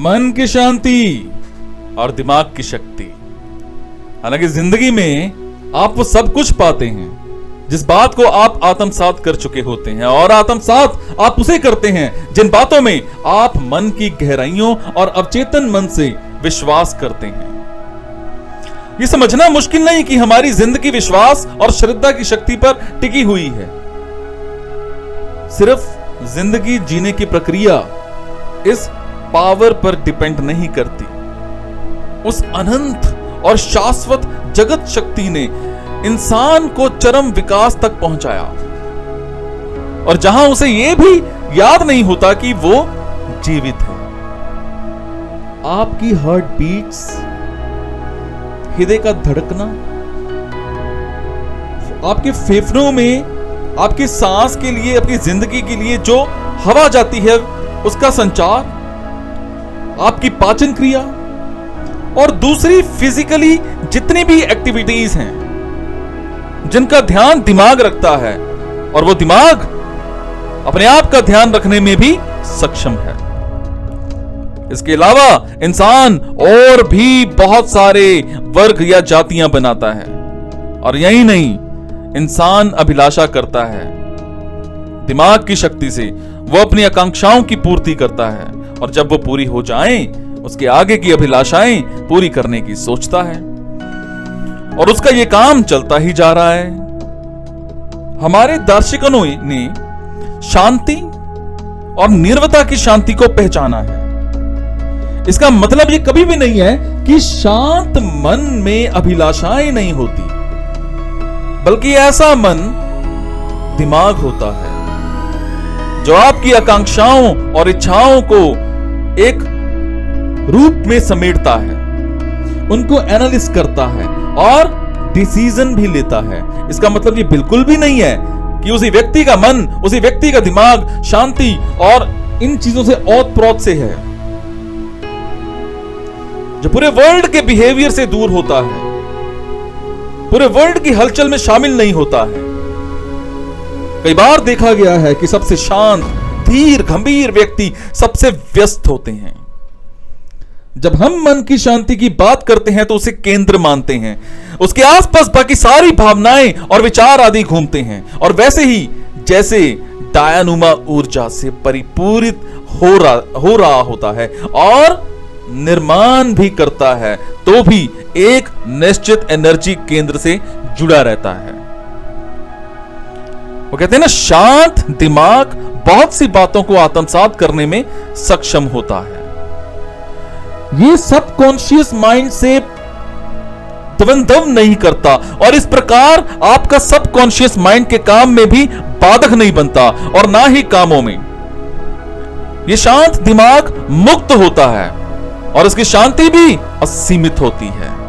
मन की शांति और दिमाग की शक्ति। हालांकि जिंदगी में आप वो सब कुछ पाते हैं जिस बात को आप आत्मसात कर चुके होते हैं, और आत्मसात आप उसे करते हैं जिन बातों में आप मन की गहराइयों और अवचेतन मन से विश्वास करते हैं। यह समझना मुश्किल नहीं कि हमारी जिंदगी विश्वास और श्रद्धा की शक्ति पर टिकी हुई है। सिर्फ जिंदगी जीने की प्रक्रिया इस पावर पर डिपेंड नहीं करती। उस अनंत और शाश्वत जगत शक्ति ने इंसान को चरम विकास तक पहुंचाया, और जहां उसे यह भी याद नहीं होता कि वो जीवित है। आपकी हार्ट बीट्स, हृदय का धड़कना, आपके फेफड़ों में आपकी सांस के लिए, अपनी जिंदगी के लिए जो हवा जाती है उसका संचार, आपकी पाचन क्रिया और दूसरी फिजिकली जितनी भी एक्टिविटीज हैं जिनका ध्यान दिमाग रखता है, और वो दिमाग अपने आप का ध्यान रखने में भी सक्षम है। इसके अलावा इंसान और भी बहुत सारे वर्ग या जातियां बनाता है, और यही नहीं, इंसान अभिलाषा करता है। दिमाग की शक्ति से वो अपनी आकांक्षाओं की पूर्ति करता है, और जब वो पूरी हो जाएं, उसके आगे की अभिलाषाएं पूरी करने की सोचता है, और उसका ये काम चलता ही जा रहा है। हमारे दार्शनिकों ने शांति और निर्वता की शांति को पहचाना है। इसका मतलब ये कभी भी नहीं है कि शांत मन में अभिलाषाएं नहीं होती, बल्कि ऐसा मन दिमाग होता है जो आपकी आकांक्षाओं और इच्छाओं को एक रूप में समेटता है, उनको एनालिसिस करता है और डिसीजन भी लेता है। इसका मतलब ये बिल्कुल भी नहीं है कि उसी व्यक्ति का मन, उसी व्यक्ति का दिमाग शांति और इन चीजों से ओत-प्रोत से है, जो पूरे वर्ल्ड के बिहेवियर से दूर होता है, पूरे वर्ल्ड की हलचल में शामिल नहीं होता है। कई बार देखा गया है कि सबसे शांत, धीर, गंभीर व्यक्ति सबसे व्यस्त होते हैं। जब हम मन की शांति की बात करते हैं तो उसे केंद्र मानते हैं, उसके आसपास बाकी सारी भावनाएं और विचार आदि घूमते हैं, और वैसे ही जैसे डायनुमा ऊर्जा से परिपूरित हो रहा होता है और निर्माण भी करता है, तो भी एक निश्चित एनर्जी केंद्र से जुड़ा रहता है। वो कहते हैं ना, शांत दिमाग बहुत सी बातों को आत्मसात करने में सक्षम होता है। ये सबकॉन्शियस माइंड से द्वंद्व नहीं करता, और इस प्रकार आपका सबकॉन्शियस माइंड के काम में भी बाधक नहीं बनता, और ना ही कामों में। यह शांत दिमाग मुक्त होता है, और इसकी शांति भी असीमित होती है।